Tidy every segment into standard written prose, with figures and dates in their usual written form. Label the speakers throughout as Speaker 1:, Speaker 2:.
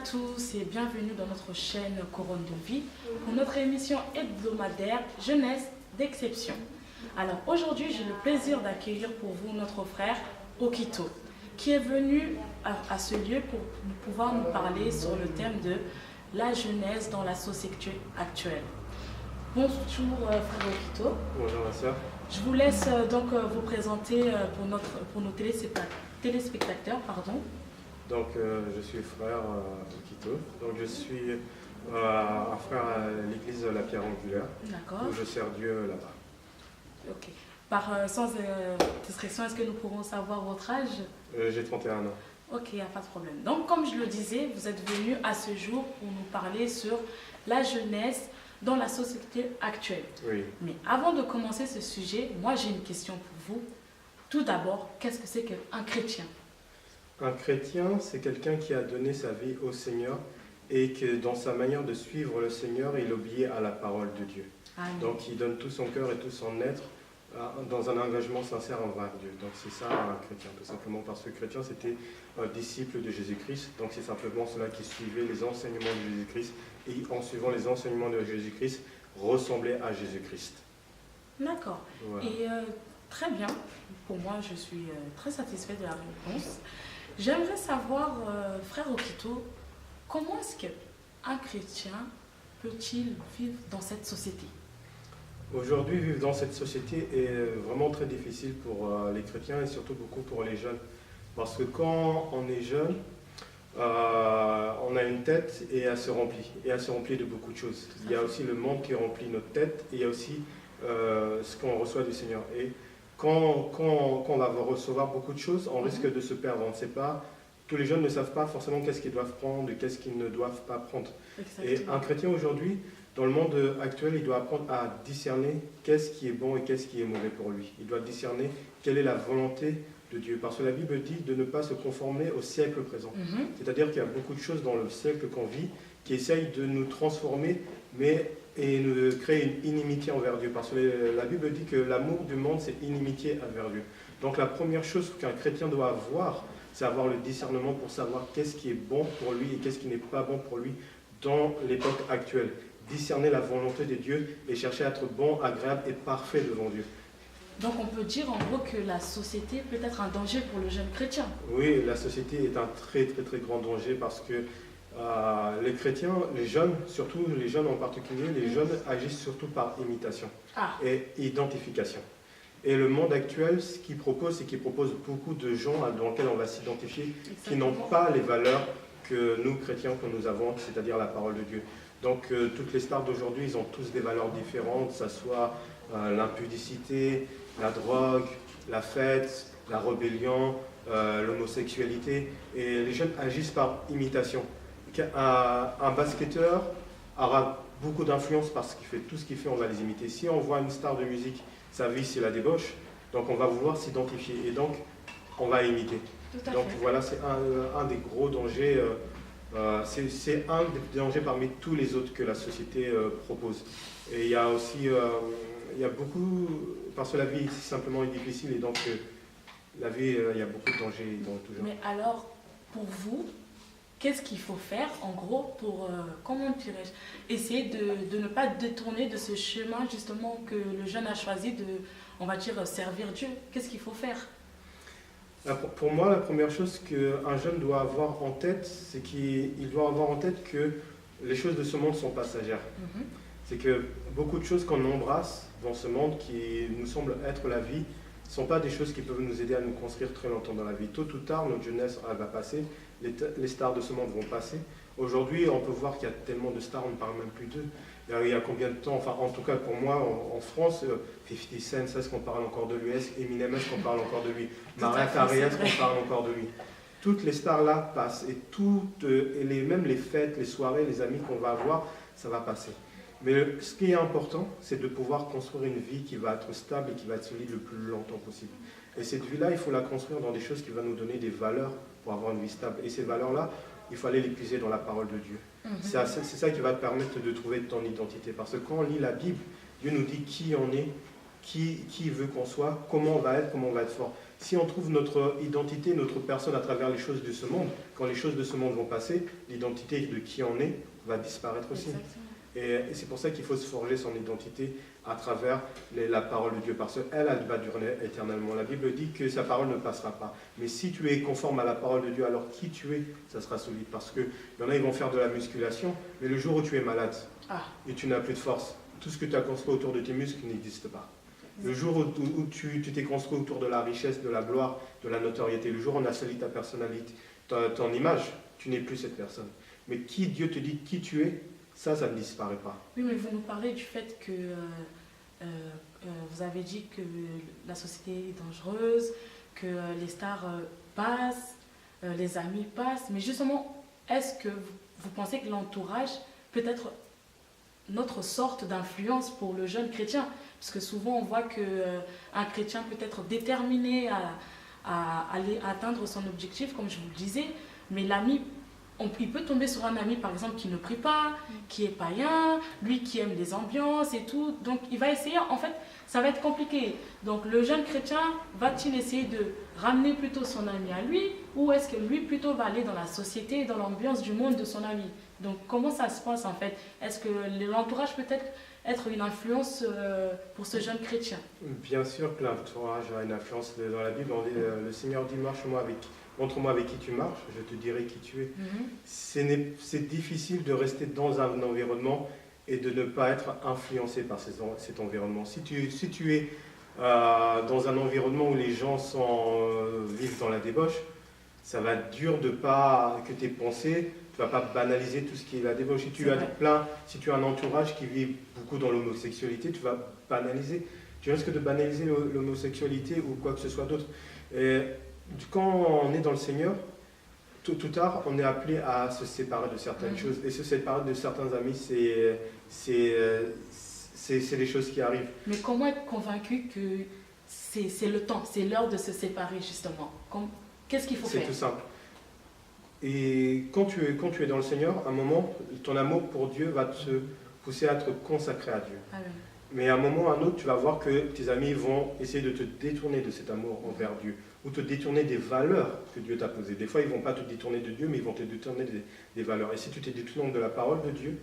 Speaker 1: tous et bienvenue dans notre chaîne Couronne de Vie pour notre émission hebdomadaire Jeunesse d'exception. Alors aujourd'hui, j'ai le plaisir d'accueillir pour vous notre frère Okito qui est venu à ce lieu pour pouvoir nous parler sur le thème de la jeunesse dans la société actuelle. Bonjour frère Okito.
Speaker 2: Bonjour ma soeur.
Speaker 1: Je vous laisse donc vous présenter pour nos téléspectateurs.
Speaker 2: Donc je suis frère Okito. Donc je suis un frère à l'église de la Pierre Angulaire.
Speaker 1: D'accord.
Speaker 2: Où je sers Dieu là-bas.
Speaker 1: Ok. Sans discrétion, est-ce que nous pourrons savoir votre âge?
Speaker 2: J'ai 31 ans.
Speaker 1: Ok, il n'y a pas de problème. Donc comme je le disais, vous êtes venu à ce jour pour nous parler sur la jeunesse dans la société actuelle.
Speaker 2: Oui.
Speaker 1: Mais avant de commencer ce sujet, moi j'ai une question pour vous. Tout d'abord, qu'est-ce que c'est qu'un chrétien?
Speaker 2: Un chrétien, c'est quelqu'un qui a donné sa vie au Seigneur et que dans sa manière de suivre le Seigneur, il obéit à la parole de Dieu.
Speaker 1: Amen.
Speaker 2: Donc il donne tout son cœur et tout son être dans un engagement sincère envers Dieu. Donc c'est ça un chrétien, tout simplement parce que chrétien c'était un disciple de Jésus-Christ. Donc c'est simplement cela qui suivait les enseignements de Jésus-Christ et en suivant les enseignements de Jésus-Christ, ressemblait à Jésus-Christ.
Speaker 1: D'accord.
Speaker 2: Voilà.
Speaker 1: Et très bien, pour moi je suis très satisfaite de la réponse. J'aimerais savoir, frère Okito, comment est-ce qu'un chrétien peut-il vivre dans cette société?
Speaker 2: Aujourd'hui, vivre dans cette société est vraiment très difficile pour les chrétiens et surtout beaucoup pour les jeunes. Parce que quand on est jeune, on a une tête et elle se remplit. Et elle se remplit de beaucoup de choses. Il y a aussi le monde qui remplit notre tête et il y a aussi ce qu'on reçoit du Seigneur. Et quand on va recevoir beaucoup de choses, on risque de se perdre. On ne sait pas. Tous les jeunes ne savent pas forcément qu'est-ce qu'ils doivent prendre et qu'est-ce qu'ils ne doivent pas prendre.
Speaker 1: Exactement.
Speaker 2: Et un chrétien aujourd'hui, dans le monde actuel, il doit apprendre à discerner qu'est-ce qui est bon et qu'est-ce qui est mauvais pour lui. Il doit discerner quelle est la volonté de Dieu. Parce que la Bible dit de ne pas se conformer au siècle présent. C'est-à-dire qu'il y a beaucoup de choses dans le siècle qu'on vit qui essayent de nous transformer et nous créer une inimitié envers Dieu. Parce que la Bible dit que l'amour du monde, c'est inimitié envers Dieu. Donc la première chose qu'un chrétien doit avoir, c'est avoir le discernement pour savoir qu'est-ce qui est bon pour lui et qu'est-ce qui n'est pas bon pour lui dans l'époque actuelle. Discerner la volonté de Dieu et chercher à être bon, agréable et parfait devant Dieu.
Speaker 1: Donc on peut dire en gros que la société peut être un danger pour le jeune chrétien.
Speaker 2: Oui, la société est un très très très grand danger parce que les chrétiens, les jeunes, surtout les jeunes en particulier, les jeunes agissent surtout par imitation et identification. Et le monde actuel, ce qu'il propose, c'est qu'il propose beaucoup de gens dans lesquels on va s'identifier, qui n'ont pas les valeurs que nous, chrétiens, que nous avons, c'est-à-dire la parole de Dieu. Donc toutes les stars d'aujourd'hui, ils ont tous des valeurs différentes, que ce soit l'impudicité, la drogue, la fête, la rébellion, l'homosexualité. Et les jeunes agissent par imitation. Un basketteur aura beaucoup d'influence parce qu'il fait tout ce qu'il fait, on va les imiter. Si on voit une star de musique, sa vie c'est la débauche, donc on va vouloir s'identifier et donc on va imiter. Donc voilà, c'est un des gros dangers. C'est un des dangers parmi tous les autres que la société propose. Et il y a aussi, il y a beaucoup, parce que la vie c'est simplement difficile et donc la vie, il y a beaucoup de dangers dans tout genre.
Speaker 1: Mais alors, pour vous, qu'est-ce qu'il faut faire en gros pour, comment dirais-je, essayer de ne pas détourner de ce chemin justement que le jeune a choisi de, on va dire, servir Dieu? Qu'est-ce qu'il faut faire?
Speaker 2: Pour moi, la première chose qu'un jeune doit avoir en tête, c'est qu'il doit avoir en tête que les choses de ce monde sont passagères. C'est que beaucoup de choses qu'on embrasse dans ce monde qui nous semble être la vie, ne sont pas des choses qui peuvent nous aider à nous construire très longtemps dans la vie. Tôt ou tard, notre jeunesse elle va passer, les stars de ce monde vont passer. Aujourd'hui, on peut voir qu'il y a tellement de stars, on ne parle même plus d'eux. Il y a combien de temps, enfin en tout cas pour moi, en France, 50 Cent, est-ce qu'on parle encore de lui? Eminem, est-ce qu'on parle encore de lui? Mariah Carey, est-ce qu'on parle encore de lui? Toutes les stars-là passent et même les fêtes, les soirées, les amis qu'on va avoir, ça va passer. Mais ce qui est important, c'est de pouvoir construire une vie qui va être stable et qui va être solide le plus longtemps possible. Et cette vie-là, il faut la construire dans des choses qui vont nous donner des valeurs pour avoir une vie stable. Et ces valeurs-là, il faut aller les puiser dans la parole de Dieu. C'est ça qui va te permettre de trouver ton identité. Parce que quand on lit la Bible, Dieu nous dit qui on est qui veut qu'on soit, comment on va être fort. Si on trouve notre identité, notre personne à travers les choses de ce monde, quand les choses de ce monde vont passer, l'identité de qui on est va disparaître aussi. Et c'est pour ça qu'il faut se forger son identité à travers la parole de Dieu, parce qu'elle va durer éternellement. La Bible dit que sa parole ne passera pas. Mais si tu es conforme à la parole de Dieu, alors qui tu es, ça sera solide. Parce qu'il y en a, ils vont faire de la musculation, mais le jour où tu es malade et tu n'as plus de force, tout ce que tu as construit autour de tes muscles n'existe pas. Le jour où tu t'es construit autour de la richesse, de la gloire, de la notoriété, le jour où on a sali ta personnalité, ton image, tu n'es plus cette personne. Mais qui Dieu te dit qui tu es, ça ne disparaît pas.
Speaker 1: Oui, mais vous nous parlez du fait que vous avez dit que la société est dangereuse, que les stars passent, les amis passent. Mais justement, est-ce que vous pensez que l'entourage peut être notre sorte d'influence pour le jeune chrétien? Parce que souvent, on voit qu'un chrétien peut être déterminé à aller atteindre son objectif, comme je vous le disais, mais l'ami, il peut tomber sur un ami, par exemple, qui ne prie pas, qui est païen, lui qui aime les ambiances et tout. Donc, il va essayer, en fait, ça va être compliqué. Donc, le jeune chrétien, va-t-il essayer de ramener plutôt son ami à lui, ou est-ce que lui, plutôt, va aller dans la société, dans l'ambiance du monde de son ami? Donc, comment ça se passe, en fait? Est-ce que l'entourage peut être une influence pour ce jeune chrétien?
Speaker 2: Bien sûr que l'entourage a une influence. Dans la Bible, on dit, le Seigneur dit, montre-moi avec qui tu marches, je te dirai qui tu es. C'est difficile de rester dans un environnement et de ne pas être influencé par cet environnement. Si tu es dans un environnement où les gens vivent dans la débauche, ça va être dur que tes pensées, tu ne vas pas banaliser tout ce qui est la débauche. Si tu as un entourage qui vit beaucoup dans l'homosexualité, tu vas banaliser. Tu risques de banaliser l'homosexualité ou quoi que ce soit d'autre. Et quand on est dans le Seigneur, tôt ou tard, on est appelé à se séparer de certaines choses. Et se séparer de certains amis, c'est les choses qui arrivent.
Speaker 1: Mais comment être convaincu que c'est le temps, c'est l'heure de se séparer, justement? Qu'est-ce qu'il faut faire?
Speaker 2: C'est tout simple. Et quand tu es dans le Seigneur, à un moment, ton amour pour Dieu va te pousser à te consacrer à Dieu.
Speaker 1: Amen.
Speaker 2: Mais à un moment ou à un autre, tu vas voir que tes amis vont essayer de te détourner de cet amour envers Dieu, ou te détourner des valeurs que Dieu t'a posées. Des fois, ils ne vont pas te détourner de Dieu, mais ils vont te détourner des valeurs. Et si tu t'es détourné de la parole de Dieu,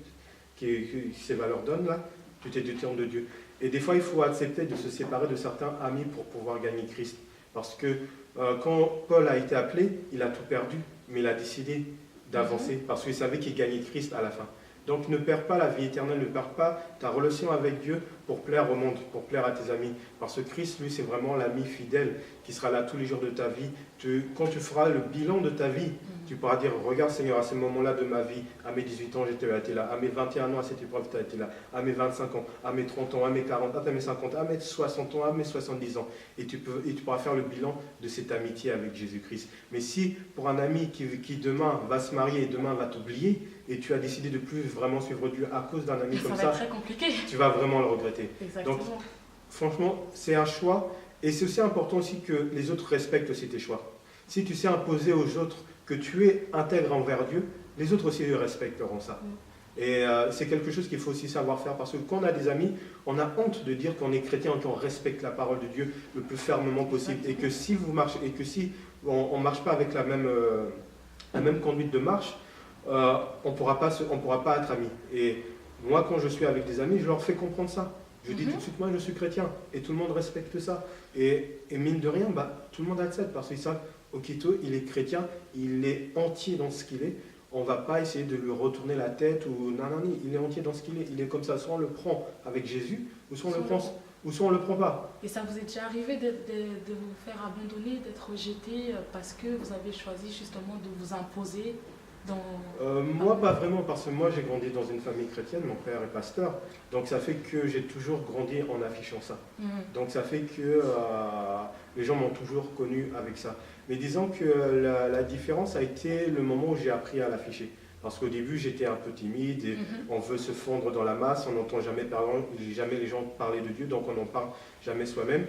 Speaker 2: que ces valeurs donnent là, tu t'es détourné de Dieu. Et des fois, il faut accepter de se séparer de certains amis pour pouvoir gagner Christ. Parce que quand Paul a été appelé, il a tout perdu, mais il a décidé d'avancer, parce qu'il savait qu'il gagnait Christ à la fin. Donc ne perds pas la vie éternelle, ne perds pas ta relation avec Dieu pour plaire au monde, pour plaire à tes amis. Parce que Christ, lui, c'est vraiment l'ami fidèle qui sera là tous les jours de ta vie. Quand tu feras le bilan de ta vie, tu pourras dire, regarde Seigneur, à ce moment-là de ma vie, à mes 18 ans, tu as été là, à mes 21 ans, à cette épreuve, tu as été là, à mes 25 ans, à mes 30 ans, à mes 40 ans, à mes 50 ans, à mes 60 ans, à mes 70 ans. Et tu pourras faire le bilan de cette amitié avec Jésus-Christ. Mais si pour un ami qui demain va se marier et demain va t'oublier, et tu as décidé de plus vraiment suivre Dieu à cause d'un ami comme ça,
Speaker 1: très compliqué.
Speaker 2: Tu vas vraiment le regretter.
Speaker 1: Exactement.
Speaker 2: Donc, franchement, c'est un choix. Et c'est aussi important aussi que les autres respectent aussi tes choix. Si tu sais imposer aux autres que tu es intègre envers Dieu, les autres aussi respecteront ça. Et c'est quelque chose qu'il faut aussi savoir faire, parce que quand on a des amis, on a honte de dire qu'on est chrétien et qu'on respecte la parole de Dieu le plus fermement possible. Et que si vous marchez, et que si on ne marche pas avec la même conduite de marche, on ne pourra pas être amis. Et moi, quand je suis avec des amis, je leur fais comprendre ça. Je dis tout de suite, moi je suis chrétien, et tout le monde respecte ça. Et mine de rien, tout le monde accepte, parce qu'ils savent, Okito, il est chrétien, il est entier dans ce qu'il est. On ne va pas essayer de lui retourner la tête, ou non, il est entier dans ce qu'il est. Il est comme ça, soit on le prend avec Jésus, ou soit on le prend pas.
Speaker 1: Et ça vous est déjà arrivé de vous faire abandonner, d'être rejeté, parce que vous avez choisi justement de vous imposer
Speaker 2: moi, pas vraiment, parce que moi, j'ai grandi dans une famille chrétienne, mon père est pasteur, donc ça fait que j'ai toujours grandi en affichant ça. Donc ça fait que les gens m'ont toujours connu avec ça. Mais disons que la différence a été le moment où j'ai appris à l'afficher. Parce qu'au début, j'étais un peu timide, et on veut se fondre dans la masse, on n'entend jamais les gens parler de Dieu, donc on n'en parle jamais soi-même.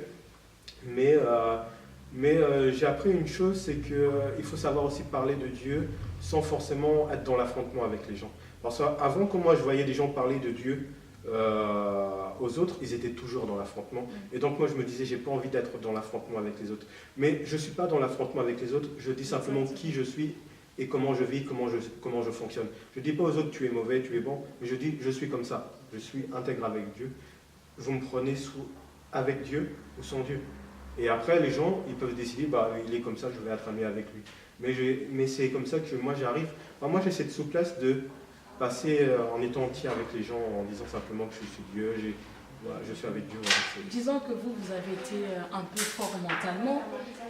Speaker 2: Mais j'ai appris une chose, c'est qu'il faut savoir aussi parler de Dieu sans forcément être dans l'affrontement avec les gens. Parce qu'avant, quand moi je voyais des gens parler de Dieu, aux autres, ils étaient toujours dans l'affrontement. Et donc moi je me disais, j'ai pas envie d'être dans l'affrontement avec les autres. Mais je suis pas dans l'affrontement avec les autres, je dis simplement qui je suis et comment je vis, comment je fonctionne. Je dis pas aux autres, tu es mauvais, tu es bon, mais je dis, je suis comme ça, je suis intègre avec Dieu. Vous me prenez avec Dieu ou sans Dieu. Et après, les gens, ils peuvent décider, bah, il est comme ça, je vais être ami avec lui. Mais c'est comme ça que moi j'arrive. Enfin, moi j'ai cette souplesse de passer en étant entier avec les gens, en disant simplement que je suis Dieu, voilà, je suis avec Dieu. Voilà,
Speaker 1: disons que vous avez été un peu fort mentalement,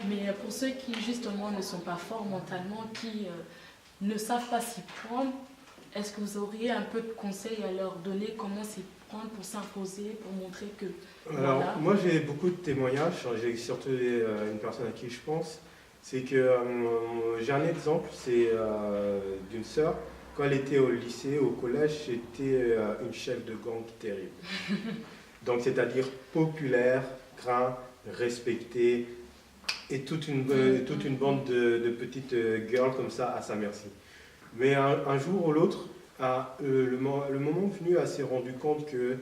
Speaker 1: mais pour ceux qui justement ne sont pas forts mentalement, qui ne savent pas s'y prendre, est-ce que vous auriez un peu de conseils à leur donner, comment s'y prendre pour s'imposer, pour montrer que...
Speaker 2: Alors,
Speaker 1: voilà.
Speaker 2: moi j'ai beaucoup de témoignages, j'ai surtout une personne à qui je pense, c'est que j'ai un exemple, c'est d'une sœur. Quand elle était au lycée, au collège, c'était une chef de gang terrible. Donc, c'est-à-dire populaire, craint, respectée, et toute une bande de petites girls comme ça à sa merci. Mais un jour ou l'autre, le moment venu, elle s'est rendue compte que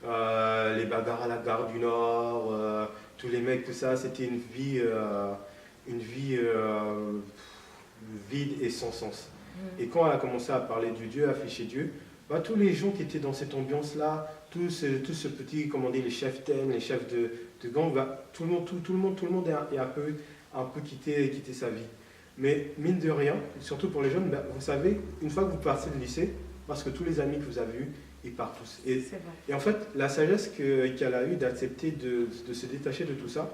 Speaker 2: les bagarres à la gare du Nord, tous les mecs, tout ça, c'était une vie vide et sans sens. Et quand elle a commencé à parler du Dieu, à afficher Dieu, bah, tous les gens qui étaient dans cette ambiance-là, tout ce petit, comment dire, les chefs thèmes, les chefs de gang, bah, tout le monde est un peu quitté sa vie. Mais mine de rien, surtout pour les jeunes, bah, vous savez, une fois que vous passez le lycée, parce que tous les amis que vous avez eus, ils partent tous. Et en fait, la sagesse qu'elle a eue d'accepter de se détacher de tout ça,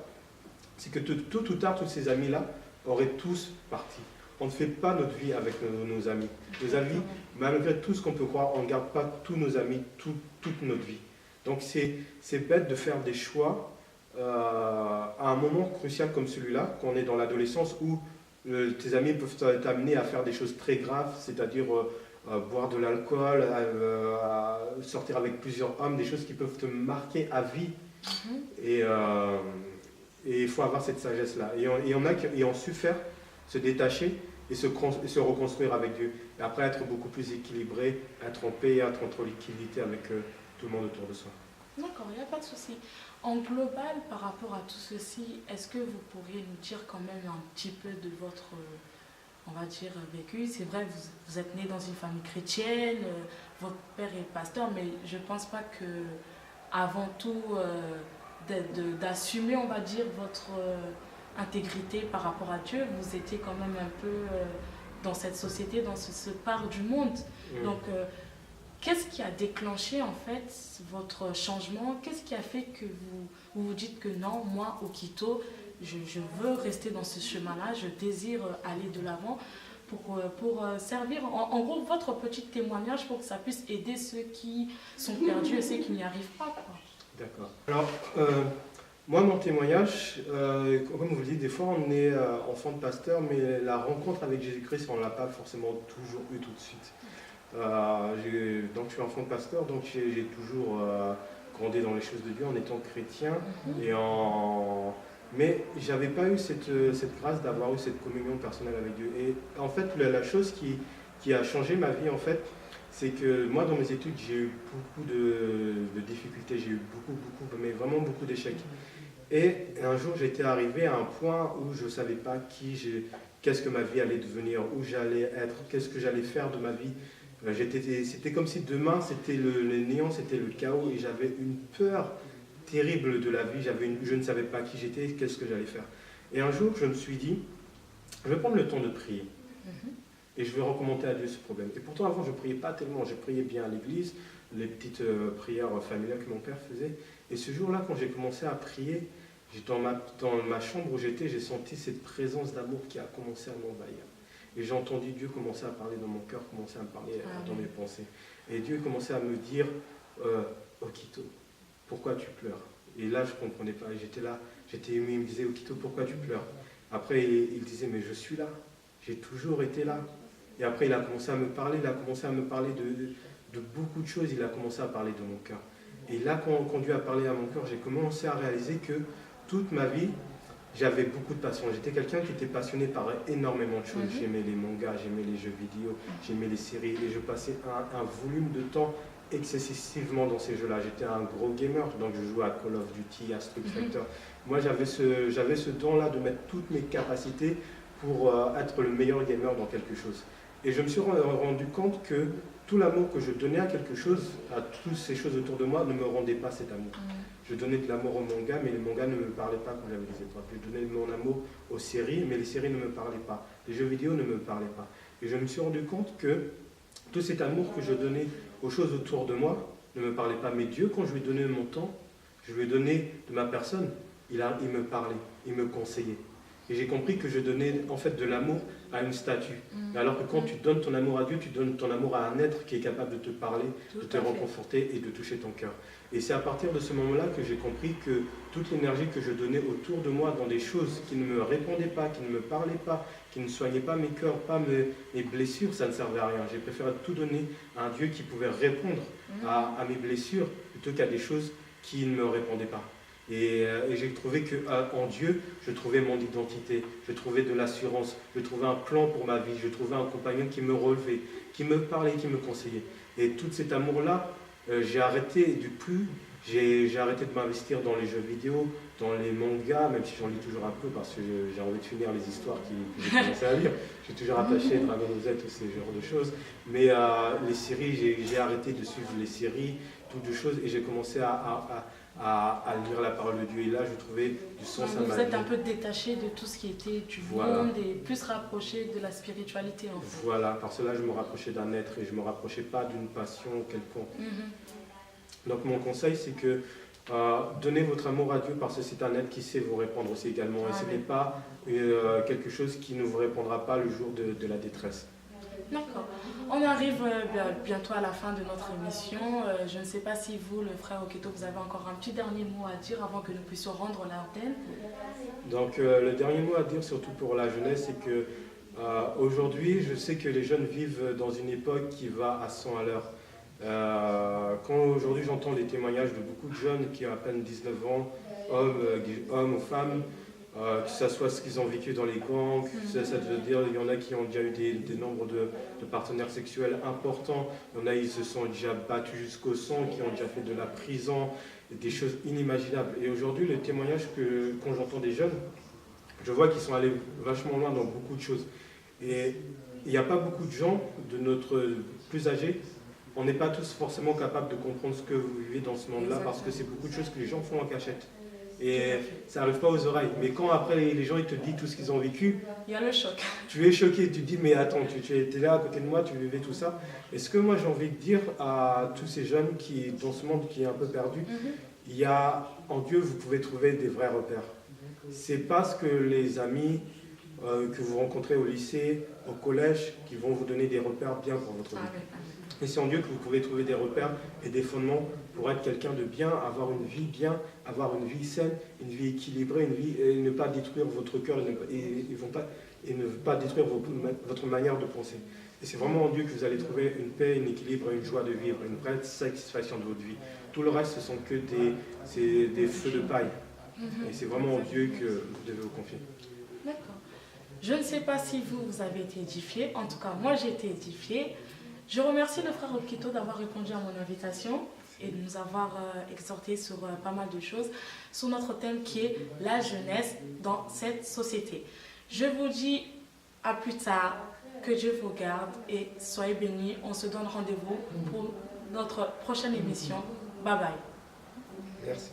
Speaker 2: c'est que tôt ou tard, tous ces amis-là auraient tous parti. On ne fait pas notre vie avec nos amis. Nos amis, malgré tout ce qu'on peut croire, on ne garde pas tous nos amis toute notre vie. Donc c'est bête de faire des choix à un moment crucial comme celui-là, quand on est dans l'adolescence, où tes amis peuvent t'amener à faire des choses très graves, c'est-à-dire boire de l'alcool, sortir avec plusieurs hommes, des choses qui peuvent te marquer à vie. Et il faut avoir cette sagesse-là. Et il y en a qui ont su faire, se détacher et se reconstruire avec Dieu. Et après être beaucoup plus équilibré, être en paix, être en tranquillité avec tout le monde autour de soi.
Speaker 1: D'accord, il n'y a pas de souci. En global, par rapport à tout ceci, est-ce que vous pourriez nous dire quand même un petit peu de votre, on va dire, vécu? C'est vrai, vous êtes né dans une famille chrétienne, votre père est pasteur, mais je ne pense pas que, avant tout, d'assumer, on va dire, votre intégrité par rapport à Dieu, vous étiez quand même un peu dans cette société, dans ce part du monde. Donc, qu'est-ce qui a déclenché en fait votre changement? Qu'est-ce qui a fait que vous dites que non, moi, Okito, je veux rester dans ce chemin-là, je désire aller de l'avant pour servir, en gros, votre petit témoignage pour que ça puisse aider ceux qui sont perdus et ceux qui n'y arrivent pas, quoi.
Speaker 2: D'accord. Alors, moi, mon témoignage, comme vous le dites, des fois on est enfant de pasteur, mais la rencontre avec Jésus-Christ, on ne l'a pas forcément toujours eu tout de suite. Donc je suis enfant de pasteur, donc j'ai toujours grandi dans les choses de Dieu en étant chrétien. Mais je n'avais pas eu cette grâce d'avoir eu cette communion personnelle avec Dieu. Et en fait, la chose qui a changé ma vie, en fait, c'est que moi, dans mes études, j'ai eu beaucoup de difficultés, j'ai eu mais vraiment beaucoup d'échecs. Et un jour, j'étais arrivé à un point où je ne savais pas qu'est-ce que ma vie allait devenir, où j'allais être, qu'est-ce que j'allais faire de ma vie. C'était comme si demain, c'était le néant, c'était le chaos, et j'avais une peur terrible de la vie. Je ne savais pas qui j'étais, qu'est-ce que j'allais faire. Et un jour, je me suis dit, je vais prendre le temps de prier. Et je vais recommander à Dieu ce problème. Et pourtant, avant, je ne priais pas tellement. Je priais bien à l'église, les petites prières familiales que mon père faisait. Et ce jour-là, quand j'ai commencé à prier, dans ma chambre où j'étais, j'ai senti cette présence d'amour qui a commencé à m'envahir. Et j'ai entendu Dieu commencer à parler dans mon cœur, commencer à me parler dans mes pensées. Et Dieu commençait à me dire, Okito, pourquoi tu pleures? Et là, je ne comprenais pas. J'étais là, j'étais ému, il me disait, Okito, pourquoi tu pleures? Après, il disait, mais je suis là, j'ai toujours été là. Et après, il a commencé à me parler, de beaucoup de choses, il a commencé à parler de mon cœur. Et là, quand Dieu a parlé à mon cœur, j'ai commencé à réaliser que toute ma vie, j'avais beaucoup de passion. J'étais quelqu'un qui était passionné par énormément de choses. J'aimais les mangas, j'aimais les jeux vidéo, j'aimais les séries, et je passais un volume de temps excessivement dans ces jeux-là. J'étais un gros gamer, donc je jouais à Call of Duty, à Street Fighter. Moi, j'avais ce don-là de mettre toutes mes capacités pour être le meilleur gamer dans quelque chose. Et je me suis rendu compte que tout l'amour que je donnais à quelque chose, à toutes ces choses autour de moi, ne me rendait pas cet amour. Je donnais de l'amour au manga, mais les mangas ne me parlaient pas quand j'avais des épreuves. Je donnais mon amour aux séries, mais les séries ne me parlaient pas. Les jeux vidéo ne me parlaient pas. Et je me suis rendu compte que tout cet amour que je donnais aux choses autour de moi ne me parlait pas. Mais Dieu, quand je lui ai donné mon temps, je lui ai donné de ma personne, il me parlait, il me conseillait. Et j'ai compris que je donnais en fait de l'amour à une statue. Alors que quand tu donnes ton amour à Dieu, tu donnes ton amour à un être qui est capable de te parler, de te réconforter et de toucher ton cœur. Et c'est à partir de ce moment-là que j'ai compris que toute l'énergie que je donnais autour de moi dans des choses qui ne me répondaient pas, qui ne me parlaient pas, qui ne soignaient pas mes cœurs, pas mes blessures, ça ne servait à rien. J'ai préféré tout donner à un Dieu qui pouvait répondre à mes blessures plutôt qu'à des choses qui ne me répondaient pas. Et j'ai trouvé qu'en Dieu, je trouvais mon identité, je trouvais de l'assurance, je trouvais un plan pour ma vie, je trouvais un compagnon qui me relevait, qui me parlait, qui me conseillait. Et tout cet amour-là, j'ai arrêté j'ai arrêté de m'investir dans les jeux vidéo, dans les mangas, même si j'en lis toujours un peu parce que j'ai envie de finir les histoires que j'ai commencé à lire. Je suis toujours attaché à Dragon Ball Z, tous ces genres de choses. Mais les séries, j'ai arrêté de suivre les séries, toutes de choses, et j'ai commencé à lire la parole de Dieu. Et là, je trouvais du sens à ma vie.
Speaker 1: Vous êtes un peu détaché de tout ce qui était du monde et plus rapproché de la spiritualité. En fait.
Speaker 2: Voilà, par cela, je me rapprochais d'un être et je ne me rapprochais pas d'une passion quelconque. Donc, mon conseil, c'est que donnez votre amour à Dieu parce que c'est un être qui sait vous répondre aussi également. Et ce n'est pas quelque chose qui ne vous répondra pas le jour de la détresse.
Speaker 1: D'accord. On arrive bientôt à la fin de notre émission. Je ne sais pas si vous, le frère Okito, vous avez encore un petit dernier mot à dire avant que nous puissions rendre l'antenne.
Speaker 2: Donc le dernier mot à dire, surtout pour la jeunesse, c'est que aujourd'hui, je sais que les jeunes vivent dans une époque qui va à 100 à l'heure. Quand aujourd'hui j'entends les témoignages de beaucoup de jeunes qui ont à peine 19 ans, hommes ou femmes, que ce soit ce qu'ils ont vécu dans les gangs, ça veut dire il y en a qui ont déjà eu des nombres de partenaires sexuels importants, il y en a qui se sont déjà battus jusqu'au sang, qui ont déjà fait de la prison, des choses inimaginables. Et aujourd'hui, le témoignage quand j'entends des jeunes, je vois qu'ils sont allés vachement loin dans beaucoup de choses. Et il n'y a pas beaucoup de gens de notre plus âgés. On n'est pas tous forcément capables de comprendre ce que vous vivez dans ce monde-là parce que c'est beaucoup de choses que les gens font en cachette. Et ça n'arrive pas aux oreilles. Mais quand après les gens ils te disent tout ce qu'ils ont vécu,
Speaker 1: il y a le choc.
Speaker 2: Tu es choqué, tu te dis mais attends, tu étais là à côté de moi, tu vivais tout ça. Et ce que moi j'ai envie de dire à tous ces jeunes qui, dans ce monde qui est un peu perdu, il y a en Dieu vous pouvez trouver des vrais repères. C'est parce que les amis que vous rencontrez au lycée, au collège, qui vont vous donner des repères bien pour votre vie. Et c'est en Dieu que vous pouvez trouver des repères et des fondements pour être quelqu'un de bien, avoir une vie bien, avoir une vie saine, une vie équilibrée, une vie, et ne pas détruire votre cœur et ne pas détruire votre manière de penser. Et c'est vraiment en Dieu que vous allez trouver une paix, un équilibre, une joie de vivre, une vraie satisfaction de votre vie. Tout le reste, ce sont que des feux de paille. Et c'est vraiment en Dieu que vous devez vous confier.
Speaker 1: D'accord. Je ne sais pas si vous avez été édifié. En tout cas, moi, j'ai été édifié. Je remercie le frère Okito d'avoir répondu à mon invitation et de nous avoir exhorté sur pas mal de choses, sur notre thème qui est la jeunesse dans cette société. Je vous dis à plus tard, que Dieu vous garde et soyez bénis. On se donne rendez-vous pour notre prochaine émission. Bye bye.
Speaker 2: Merci.